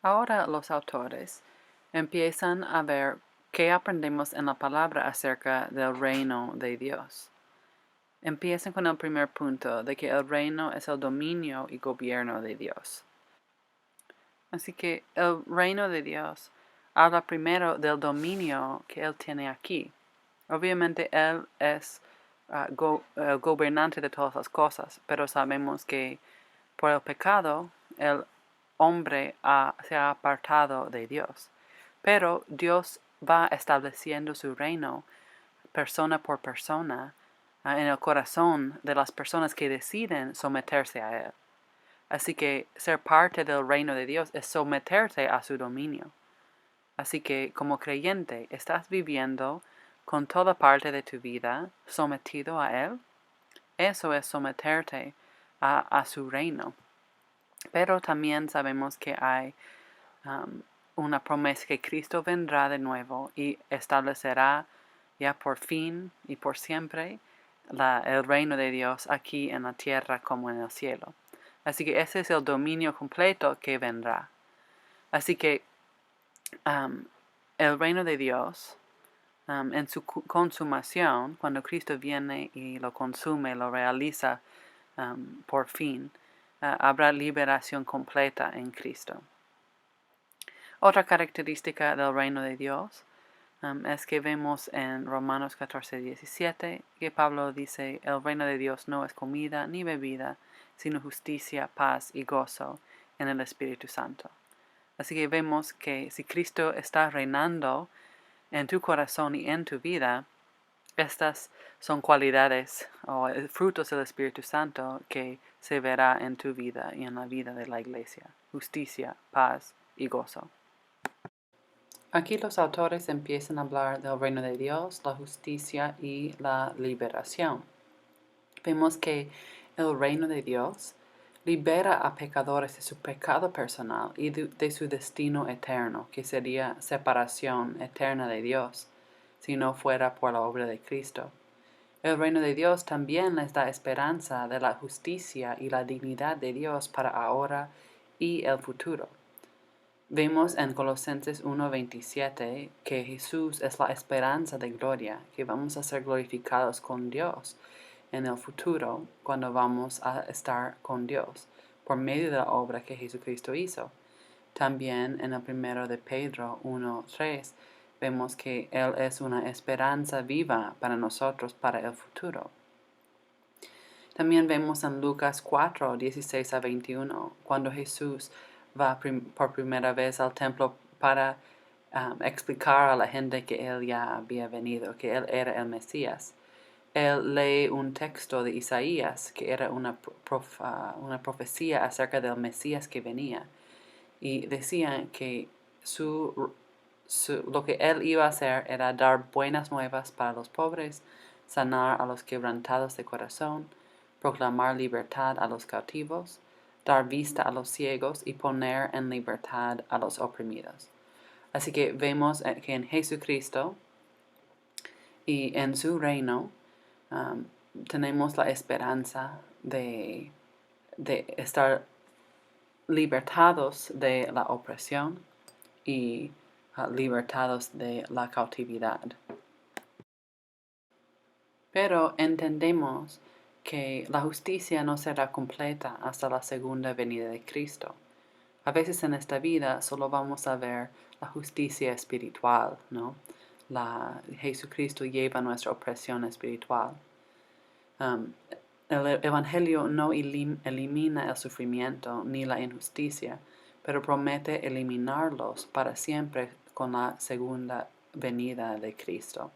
Ahora los autores empiezan a ver qué aprendemos en la palabra acerca del reino de Dios. Empiezan con el primer punto de que el reino es el dominio y gobierno de Dios. Así que el reino de Dios habla primero del dominio que Él tiene aquí. Obviamente Él es el gobernante de todas las cosas, pero sabemos que por el pecado el hombre se ha apartado de Dios. Pero Dios va estableciendo su reino persona por persona en el corazón de las personas que deciden someterse a Él. Así que ser parte del reino de Dios es someterse a su dominio. Así que como creyente, ¿estás viviendo con toda parte de tu vida sometido a Él? Eso es someterte a su reino. Pero también sabemos que hay una promesa que Cristo vendrá de nuevo y establecerá ya por fin y por siempre el reino de Dios aquí en la tierra como en el cielo. Así que ese es el dominio completo que vendrá. Así que el reino de Dios, en su consumación, cuando Cristo viene y lo consume, lo realiza por fin, habrá liberación completa en Cristo. Otra característica del reino de Dios es que vemos en Romanos 14:17 que Pablo dice, el reino de Dios no es comida ni bebida, sino justicia, paz y gozo en el Espíritu Santo. Así que vemos que si Cristo está reinando en tu corazón y en tu vida, estas son cualidades o frutos del Espíritu Santo que se verá en tu vida y en la vida de la Iglesia. Justicia, paz y gozo. Aquí los autores empiezan a hablar del reino de Dios, la justicia y la liberación. Vemos que el reino de Dios libera a pecadores de su pecado personal y de su destino eterno, que sería separación eterna de Dios, si no fuera por la obra de Cristo. El reino de Dios también les da esperanza de la justicia y la dignidad de Dios para ahora y el futuro. Vemos en Colosenses 1:27 que Jesús es la esperanza de gloria, que vamos a ser glorificados con Dios en el futuro cuando vamos a estar con Dios por medio de la obra que Jesucristo hizo. También en el primero de Pedro 1:3 vemos que Él es una esperanza viva para nosotros para el futuro. También vemos en Lucas 4:16-21 cuando Jesús va por primera vez al templo para explicar a la gente que Él ya había venido, que Él era el Mesías. Él lee un texto de Isaías que era una profecía acerca del Mesías que venía. Y decía que lo que Él iba a hacer era dar buenas nuevas para los pobres, sanar a los quebrantados de corazón, proclamar libertad a los cautivos, dar vista a los ciegos y poner en libertad a los oprimidos. Así que vemos que en Jesucristo y en su reino tenemos la esperanza de estar libertados de la opresión y libertados de la cautividad. Pero entendemos que la justicia no será completa hasta la segunda venida de Cristo. A veces en esta vida solo vamos a ver la justicia espiritual, ¿no? Jesucristo lleva nuestra opresión espiritual. El Evangelio no elimina el sufrimiento ni la injusticia, pero promete eliminarlos para siempre con la segunda venida de Cristo.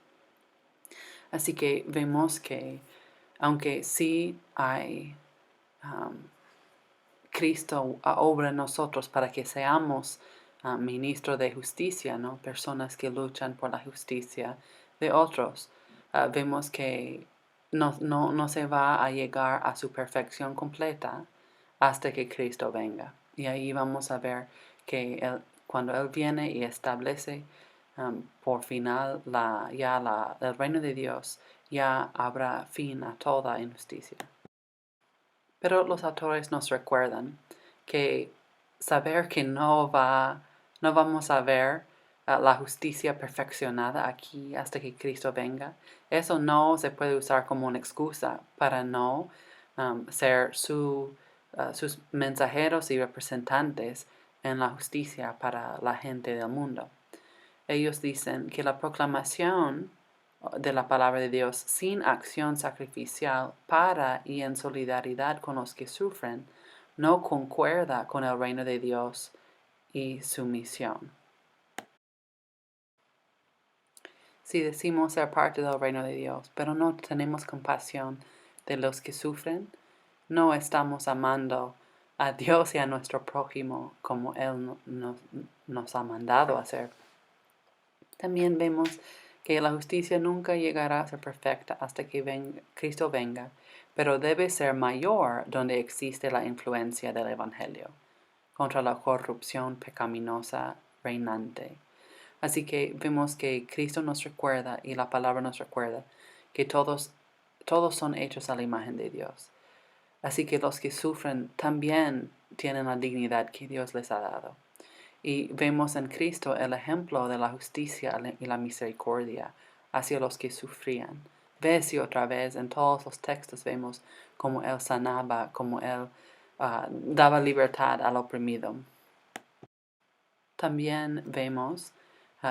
Así que vemos que aunque sí hay Cristo obra en nosotros para que seamos ministros de justicia, ¿no? Personas que luchan por la justicia de otros, vemos que no se va a llegar a su perfección completa hasta que Cristo venga. Y ahí vamos a ver que cuando Él viene y establece por final el reino de Dios, ya habrá fin a toda injusticia. Pero los autores nos recuerdan que saber que no vamos a ver la justicia perfeccionada aquí hasta que Cristo venga. Eso no se puede usar como una excusa para no ser sus mensajeros y representantes en la justicia para la gente del mundo. Ellos dicen que la proclamación de la palabra de Dios sin acción sacrificial para y en solidaridad con los que sufren no concuerda con el reino de Dios y su misión. Si decimos ser parte del reino de Dios, pero no tenemos compasión de los que sufren, no estamos amando a Dios y a nuestro prójimo como Él nos ha mandado a hacer. También vemos que la justicia nunca llegará a ser perfecta hasta que Cristo venga, pero debe ser mayor donde existe la influencia del Evangelio contra la corrupción pecaminosa reinante. Así que vemos que Cristo nos recuerda y la palabra nos recuerda que todos son hechos a la imagen de Dios. Así que los que sufren también tienen la dignidad que Dios les ha dado. Y vemos en Cristo el ejemplo de la justicia y la misericordia hacia los que sufrían. Vez y otra vez en todos los textos vemos cómo Él sanaba, cómo Él daba libertad al oprimido. También vemos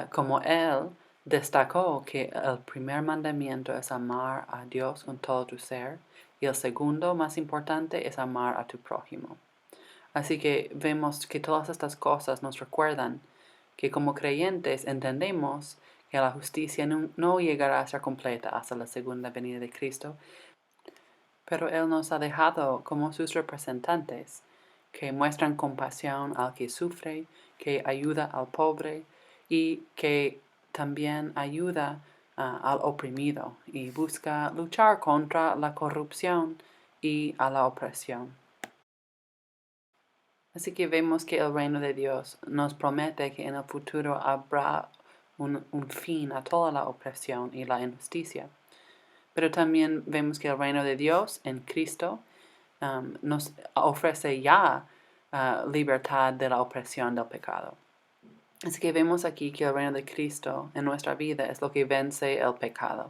cómo Él destacó que el primer mandamiento es amar a Dios con todo tu ser y el segundo, más importante, es amar a tu prójimo. Así que vemos que todas estas cosas nos recuerdan que como creyentes entendemos que la justicia no llegará a ser completa hasta la segunda venida de Cristo, pero Él nos ha dejado como sus representantes, que muestran compasión al que sufre, que ayuda al pobre y que también ayuda al oprimido y busca luchar contra la corrupción y a la opresión. Así que vemos que el reino de Dios nos promete que en el futuro habrá un fin a toda la opresión y la injusticia. Pero también vemos que el reino de Dios en Cristo nos ofrece ya libertad de la opresión del pecado. Así que vemos aquí que el reino de Cristo en nuestra vida es lo que vence el pecado.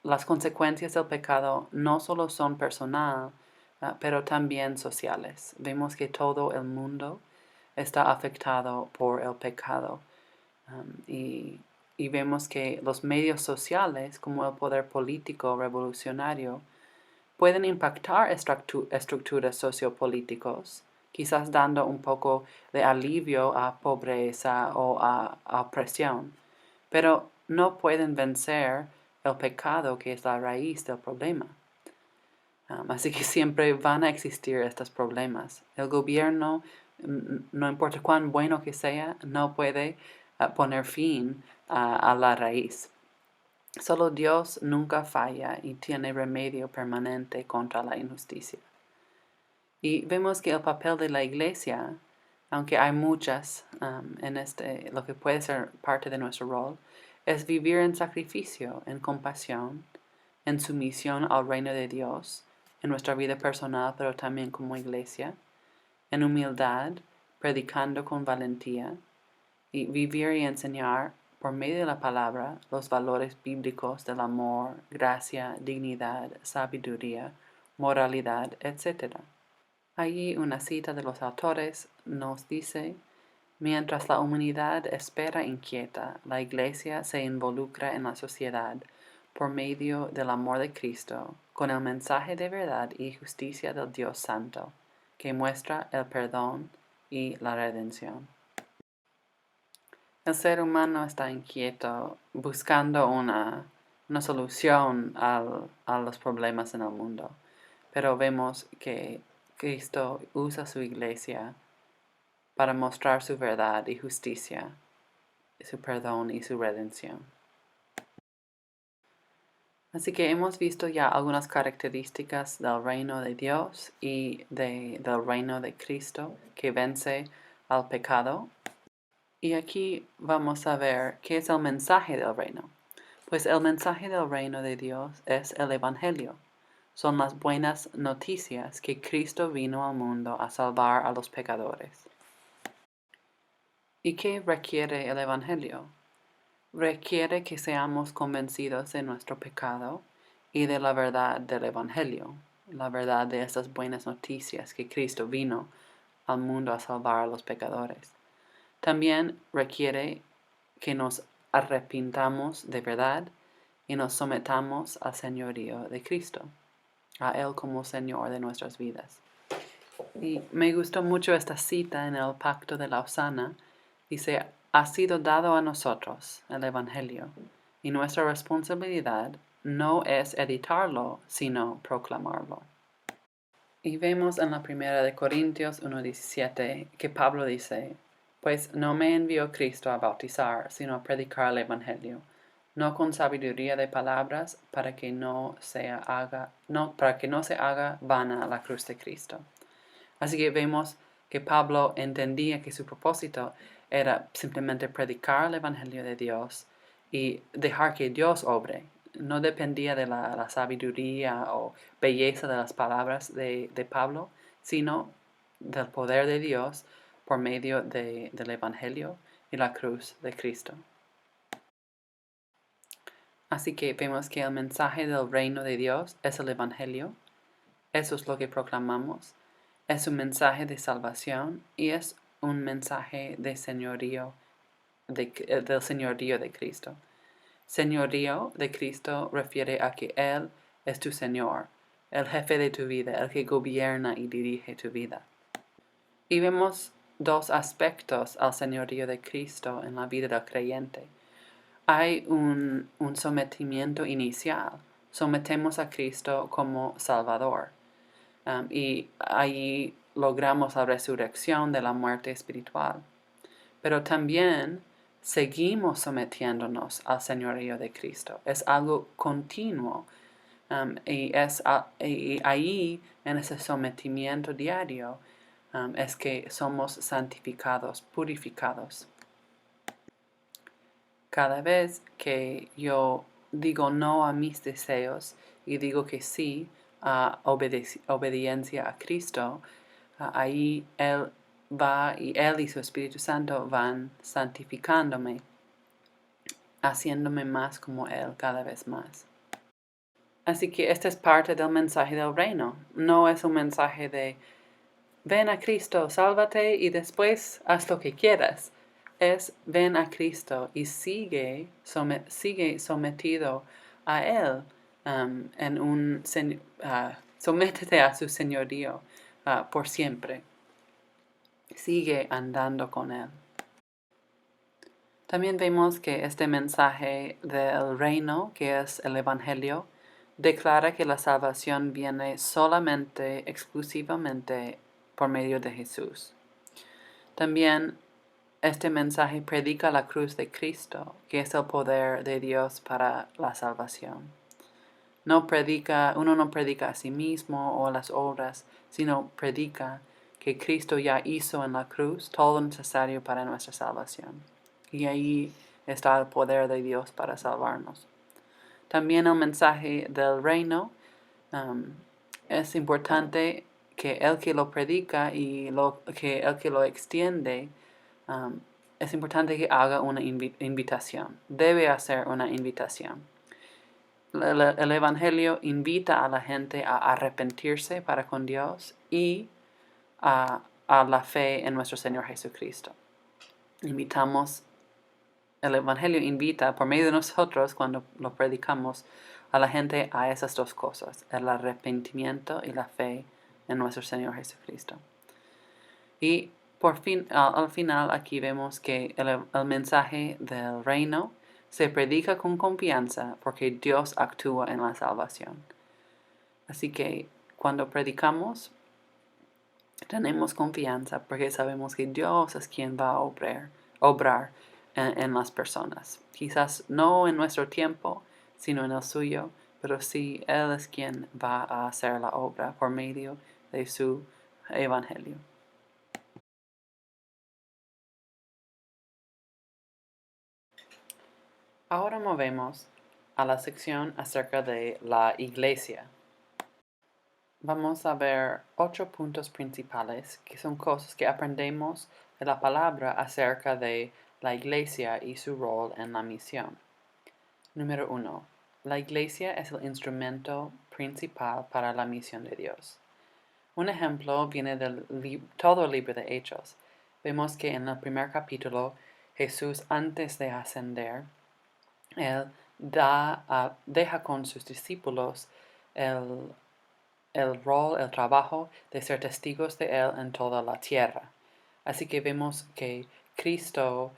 Las consecuencias del pecado no solo son personal, pero también sociales. Vemos que todo el mundo está afectado por el pecado. Y vemos que los medios sociales, como el poder político revolucionario, pueden impactar estructuras sociopolíticos, quizás dando un poco de alivio a pobreza o a opresión, pero no pueden vencer el pecado que es la raíz del problema. Así que siempre van a existir estos problemas. El gobierno, no importa cuán bueno que sea, no puede poner fin a la raíz. Solo Dios nunca falla y tiene remedio permanente contra la injusticia. Y vemos que el papel de la Iglesia, aunque hay muchas en lo que puede ser parte de nuestro rol, es vivir en sacrificio, en compasión, en sumisión al reino de Dios, en nuestra vida personal, pero también como iglesia, en humildad, predicando con valentía, y vivir y enseñar por medio de la palabra los valores bíblicos del amor, gracia, dignidad, sabiduría, moralidad, etc. Allí una cita de los autores nos dice: mientras la humanidad espera inquieta, la Iglesia se involucra en la sociedad por medio del amor de Cristo, con el mensaje de verdad y justicia del Dios Santo, que muestra el perdón y la redención. El ser humano está inquieto, buscando una solución a los problemas en el mundo, pero vemos que Cristo usa su iglesia para mostrar su verdad y justicia, su perdón y su redención. Así que hemos visto ya algunas características del reino de Dios y del reino de Cristo que vence al pecado. Y aquí vamos a ver qué es el mensaje del reino. Pues el mensaje del reino de Dios es el Evangelio. son las buenas noticias que Cristo vino al mundo a salvar a los pecadores. ¿Y qué requiere el Evangelio? Requiere que seamos convencidos de nuestro pecado y de la verdad del Evangelio, la verdad de estas buenas noticias que Cristo vino al mundo a salvar a los pecadores. También requiere que nos arrepintamos de verdad y nos sometamos al señorío de Cristo, a Él como Señor de nuestras vidas. Y me gustó mucho esta cita en el Pacto de la Osana. Dice, ha sido dado a nosotros el Evangelio, y nuestra responsabilidad no es editarlo, sino proclamarlo. Y vemos en la primera de Corintios 1:17 que Pablo dice, pues no me envió Cristo a bautizar, sino a predicar el Evangelio, no con sabiduría de palabras, para que no se haga vana la cruz de Cristo. Así que vemos que Pablo entendía que su propósito era simplemente predicar el Evangelio de Dios y dejar que Dios obre. No dependía de la sabiduría o belleza de las palabras de Pablo, sino del poder de Dios por medio del Evangelio y la cruz de Cristo. Así que vemos que el mensaje del reino de Dios es el Evangelio. Eso es lo que proclamamos. Es un mensaje de salvación y es un mensaje de señorío del señorío de Cristo. Señorío de Cristo refiere a que Él es tu Señor, el jefe de tu vida, el que gobierna y dirige tu vida. Y vemos dos aspectos al señorío de Cristo en la vida del creyente. Hay un sometimiento inicial. Sometemos a Cristo como Salvador. Y allí logramos la resurrección de la muerte espiritual. Pero también seguimos sometiéndonos al señorío de Cristo. Es algo continuo. Y ahí, en ese sometimiento diario, es que somos santificados, purificados. Cada vez que yo digo no a mis deseos y digo que sí a obediencia a Cristo, ahí Él y su Espíritu Santo van santificándome, haciéndome más como Él cada vez más. Así que esta es parte del mensaje del reino. No es un mensaje de ven a Cristo, sálvate y después haz lo que quieras. Es ven a Cristo y sigue sometido a Él. Sométete a su señorío por siempre. Sigue andando con Él. También vemos que este mensaje del reino, que es el Evangelio, declara que la salvación viene solamente, exclusivamente por medio de Jesús. También este mensaje predica la cruz de Cristo, que es el poder de Dios para la salvación. Uno no predica a sí mismo o a las obras, sino predica que Cristo ya hizo en la cruz todo lo necesario para nuestra salvación. Y ahí está el poder de Dios para salvarnos. También el mensaje del reino es importante que el que lo predica y el que lo extiende, es importante que haga una invitación. Debe hacer una invitación. El Evangelio invita a la gente a arrepentirse para con Dios y a la fe en nuestro Señor Jesucristo. El Evangelio invita por medio de nosotros, cuando lo predicamos, a la gente a esas dos cosas, el arrepentimiento y la fe en nuestro Señor Jesucristo. Y al final aquí vemos que el mensaje del reino se predica con confianza porque Dios actúa en la salvación. Así que cuando predicamos, tenemos confianza porque sabemos que Dios es quien va a obrar en las personas. Quizás no en nuestro tiempo, sino en el suyo, pero sí Él es quien va a hacer la obra por medio de su evangelio. Ahora movemos a la sección acerca de la Iglesia. vamos a ver 8 puntos principales, que son cosas que aprendemos de la palabra acerca de la Iglesia y su rol en la misión. Número 1. La Iglesia es el instrumento principal para la misión de Dios. Un ejemplo viene del todo el libro de Hechos. Vemos que en el primer capítulo, Jesús, antes de ascender, Él deja con sus discípulos el rol, el trabajo de ser testigos de Él en toda la tierra. Así que vemos que Cristo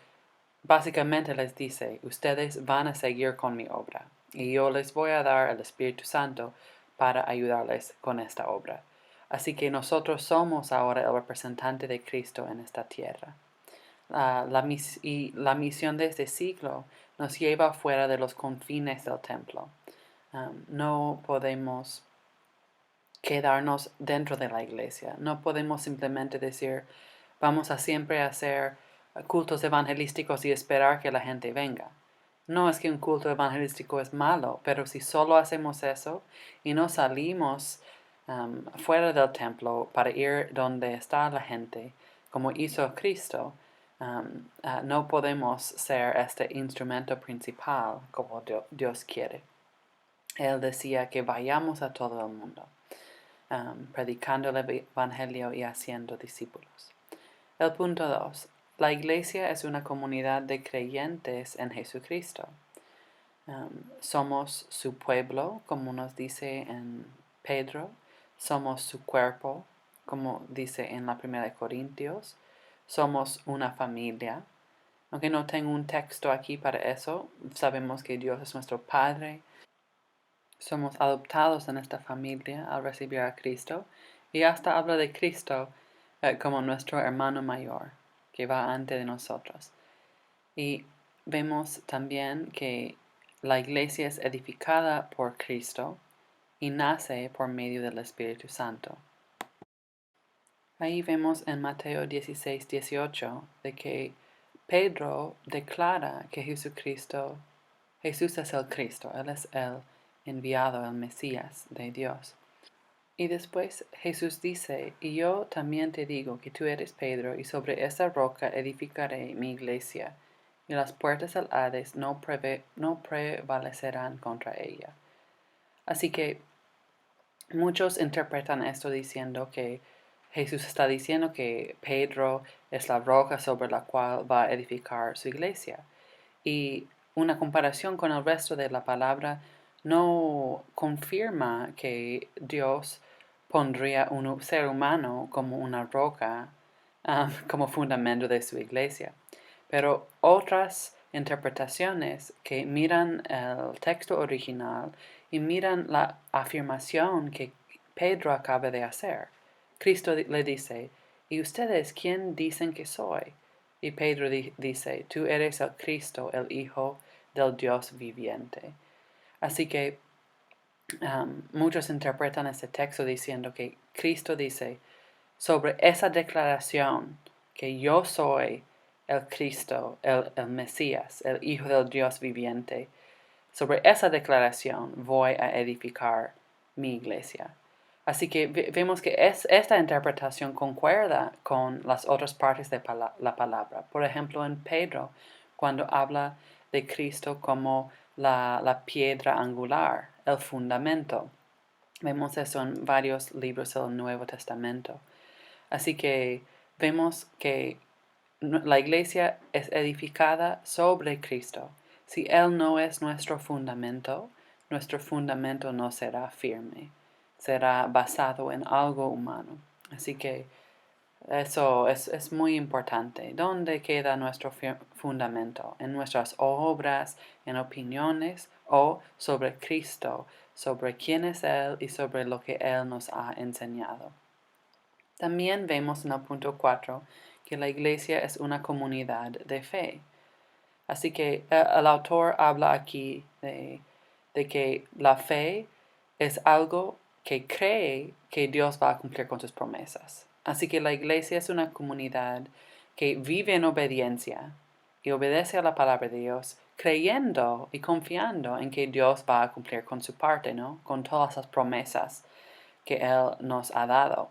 básicamente les dice, ustedes van a seguir con mi obra y yo les voy a dar el Espíritu Santo para ayudarles con esta obra. Así que nosotros somos ahora el representante de Cristo en esta tierra. La misión de este siglo nos lleva fuera de los confines del templo. No podemos quedarnos dentro de la iglesia. No podemos simplemente decir, vamos a siempre hacer cultos evangelísticos y esperar que la gente venga. No es que un culto evangelístico es malo, pero si solo hacemos eso y no salimos fuera del templo para ir donde está la gente, como hizo Cristo, no podemos ser este instrumento principal como Dios quiere. Él decía que vayamos a todo el mundo, predicando el Evangelio y haciendo discípulos. El punto 2. La iglesia es una comunidad de creyentes en Jesucristo. Somos su pueblo, como nos dice en Pedro. Somos su cuerpo, como dice en la 1 Corintios. Somos una familia. Aunque no tengo un texto aquí para eso, sabemos que Dios es nuestro Padre. Somos adoptados en esta familia al recibir a Cristo. Y hasta habla de Cristo como nuestro hermano mayor, que va antes de nosotros. Y vemos también que la iglesia es edificada por Cristo y nace por medio del Espíritu Santo. Ahí vemos en Mateo 16, 18 de que Pedro declara que Jesús es el Cristo, Él es el enviado, el Mesías de Dios. Y después Jesús dice, y yo también te digo que tú eres Pedro, y sobre esa roca edificaré mi iglesia, y las puertas del Hades no prevalecerán contra ella. Así que muchos interpretan esto diciendo que Jesús está diciendo que Pedro es la roca sobre la cual va a edificar su iglesia. Y una comparación con el resto de la palabra no confirma que Dios pondría un ser humano como una roca, como fundamento de su iglesia. Pero otras interpretaciones que miran el texto original y miran la afirmación que Pedro acaba de hacer. Cristo le dice, ¿y ustedes quién dicen que soy? Y Pedro dice, tú eres el Cristo, el Hijo del Dios viviente. Así que muchos interpretan este texto diciendo que Cristo dice, sobre esa declaración que yo soy el Cristo, el Mesías, el Hijo del Dios viviente, sobre esa declaración voy a edificar mi iglesia. Así que vemos que esta interpretación concuerda con las otras partes de la palabra. Por ejemplo, en Pedro, cuando habla de Cristo como la piedra angular, el fundamento. Vemos eso en varios libros del Nuevo Testamento. Así que vemos que la iglesia es edificada sobre Cristo. Si Él no es nuestro fundamento no será firme, será basado en algo humano. Así que eso es muy importante. ¿Dónde queda nuestro fundamento? ¿En nuestras obras, en opiniones o sobre Cristo, sobre quién es Él y sobre lo que Él nos ha enseñado? También vemos en el punto 4 que la iglesia es una comunidad de fe. Así que el autor habla aquí de que la fe es algo que cree que Dios va a cumplir con sus promesas. Así que la iglesia es una comunidad que vive en obediencia y obedece a la palabra de Dios, creyendo y confiando en que Dios va a cumplir con su parte, ¿no? Con todas las promesas que Él nos ha dado.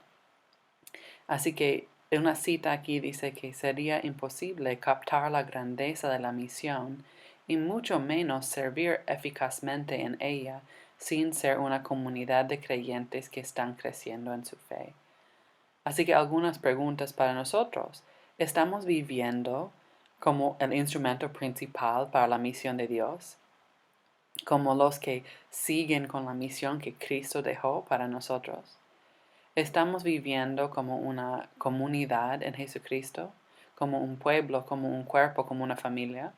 Así que una cita aquí dice que sería imposible captar la grandeza de la misión y mucho menos servir eficazmente en ella sin ser una comunidad de creyentes que están creciendo en su fe. Así que algunas preguntas para nosotros. ¿Estamos viviendo como el instrumento principal para la misión de Dios? ¿Como los que siguen con la misión que Cristo dejó para nosotros? ¿Estamos viviendo como una comunidad en Jesucristo? ¿Como un pueblo, como un cuerpo, como una familia?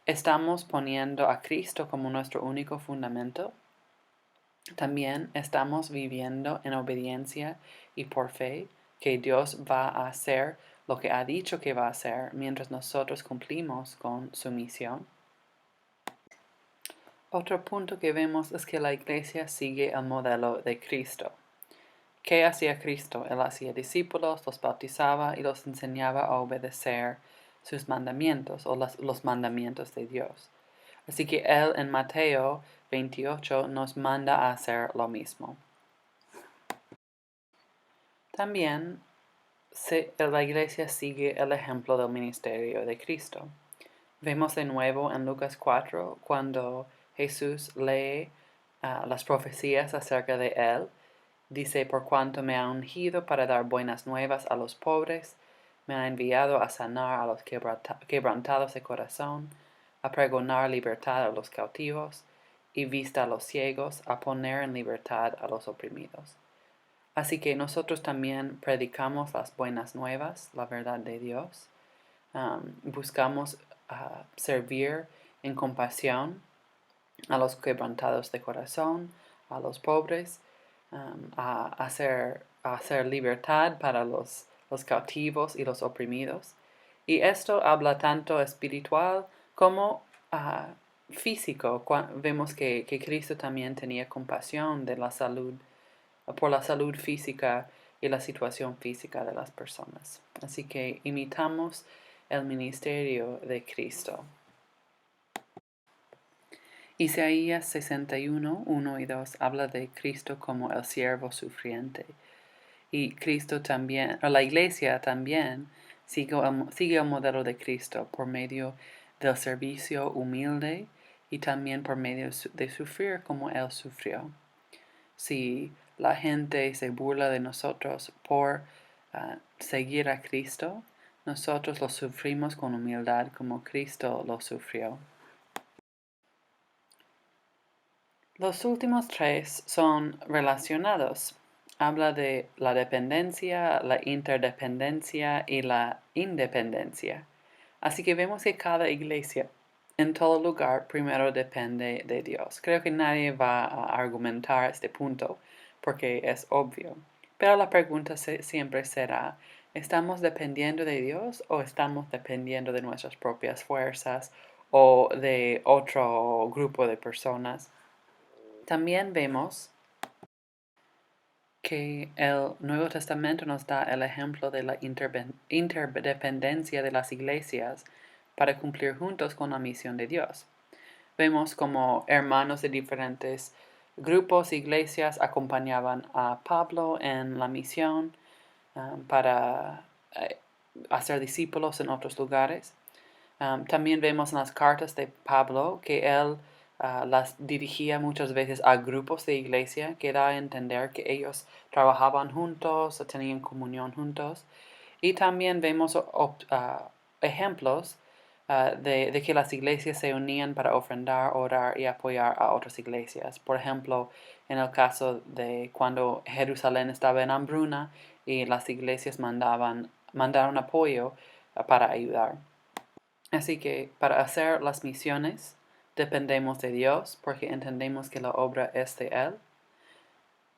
¿Estamos poniendo a Cristo como nuestro único fundamento? También estamos viviendo en obediencia y por fe que Dios va a hacer lo que ha dicho que va a hacer mientras nosotros cumplimos con su misión. Otro punto que vemos es que la Iglesia sigue el modelo de Cristo. ¿Qué hacía Cristo? Él hacía discípulos, los bautizaba y los enseñaba a obedecer sus mandamientos o los mandamientos de Dios. Así que Él en Mateo 28 nos manda a hacer lo mismo. También la Iglesia sigue el ejemplo del ministerio de Cristo. Vemos de nuevo en Lucas 4 cuando Jesús lee las profecías acerca de Él. Dice, por cuanto me ha ungido para dar buenas nuevas a los pobres, me ha enviado a sanar a los quebrantados de corazón, a pregonar libertad a los cautivos y vista a los ciegos, a poner en libertad a los oprimidos. Así que nosotros también predicamos las buenas nuevas, la verdad de Dios. Buscamos servir en compasión a los quebrantados de corazón, a los pobres, a hacer libertad para los cautivos y los oprimidos. Y esto habla tanto espiritual como físico. Vemos que Cristo también tenía compasión de la salud, por la salud física y la situación física de las personas. Así que imitamos el ministerio de Cristo. Isaías 61, 1 y 2 habla de Cristo como el siervo sufriente. Y Cristo también, o la Iglesia también, sigue el modelo de Cristo por medio del servicio humilde y también por medio de sufrir como Él sufrió. Si la gente se burla de nosotros por seguir a Cristo, nosotros lo sufrimos con humildad como Cristo lo sufrió. Los últimos tres son relacionados. Habla de la dependencia, la interdependencia y la independencia. Así que vemos que cada iglesia en todo lugar primero depende de Dios. Creo que nadie va a argumentar este punto porque es obvio. Pero la pregunta siempre será, ¿estamos dependiendo de Dios o estamos dependiendo de nuestras propias fuerzas o de otro grupo de personas? También vemos que el Nuevo Testamento nos da el ejemplo de la interdependencia de las iglesias para cumplir juntos con la misión de Dios. Vemos como hermanos de diferentes grupos e iglesias acompañaban a Pablo en la misión para hacer discípulos en otros lugares. También vemos en las cartas de Pablo que él las dirigía muchas veces a grupos de iglesia, que da a entender que ellos trabajaban juntos, tenían comunión juntos. Y también vemos ejemplos de que las iglesias se unían para ofrendar, orar y apoyar a otras iglesias. Por ejemplo, en el caso de cuando Jerusalén estaba en hambruna y las iglesias mandaron apoyo para ayudar. Así que para hacer las misiones dependemos de Dios porque entendemos que la obra es de Él,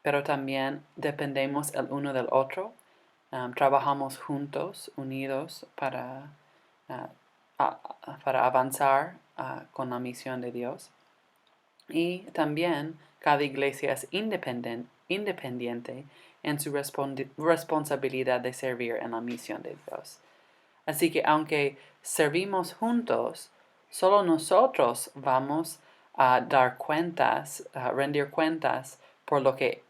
pero también dependemos el uno del otro. Trabajamos juntos, unidos para avanzar con la misión de Dios. Y también cada iglesia es independiente en su responsabilidad de servir en la misión de Dios. Así que aunque servimos juntos, solo nosotros vamos a dar cuentas, a rendir cuentas por lo que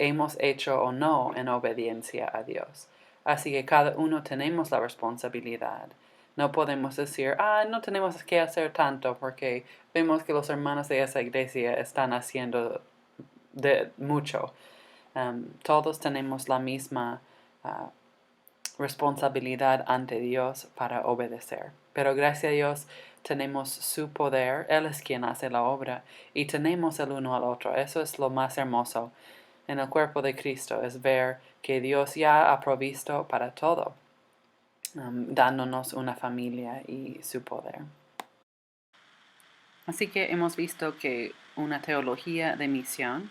hemos hecho o no en obediencia a Dios. Así que cada uno tenemos la responsabilidad. No podemos decir, no tenemos que hacer tanto porque vemos que los hermanos de esa iglesia están haciendo de mucho. Todos tenemos la misma responsabilidad ante Dios para obedecer. Pero gracias a Dios tenemos su poder, Él es quien hace la obra y tenemos el uno al otro. Eso es lo más hermoso en el cuerpo de Cristo, es ver que Dios ya ha provisto para todo, dándonos una familia y su poder. Así que hemos visto que una teología de misión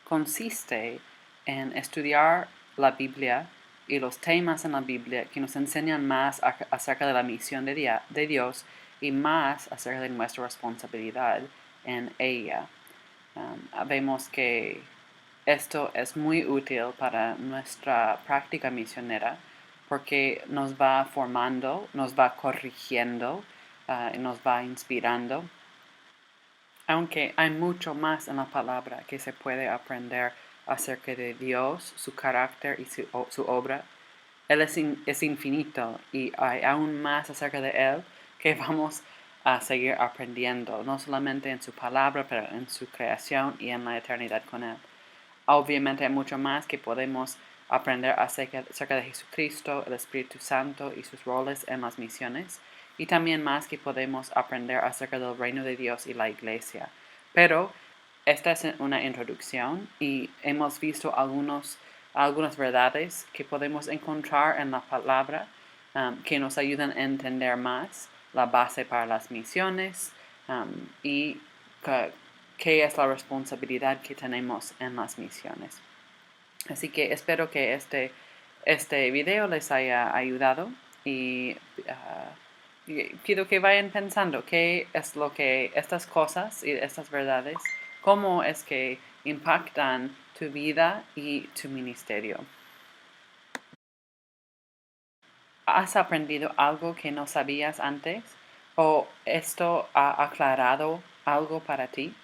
consiste en estudiar la Biblia y los temas en la Biblia que nos enseñan más acerca de la misión de Dios y más acerca de nuestra responsabilidad en ella. Vemos que esto es muy útil para nuestra práctica misionera porque nos va formando, nos va corrigiendo, y nos va inspirando. Aunque hay mucho más en la palabra que se puede aprender acerca de Dios, su carácter y su obra, Él es infinito y hay aún más acerca de Él que vamos a seguir aprendiendo, no solamente en su palabra, pero en su creación y en la eternidad con Él. Obviamente hay mucho más que podemos aprender acerca de Jesucristo, el Espíritu Santo y sus roles en las misiones, y también más que podemos aprender acerca del Reino de Dios y la Iglesia. Pero esta es una introducción y hemos visto algunas verdades que podemos encontrar en la palabra que nos ayudan a entender más la base para las misiones y qué es la responsabilidad que tenemos en las misiones. Así que espero que este video les haya ayudado y pido que vayan pensando qué es lo que estas cosas y estas verdades, cómo es que impactan tu vida y tu ministerio. ¿Has aprendido algo que no sabías antes? ¿O esto ha aclarado algo para ti?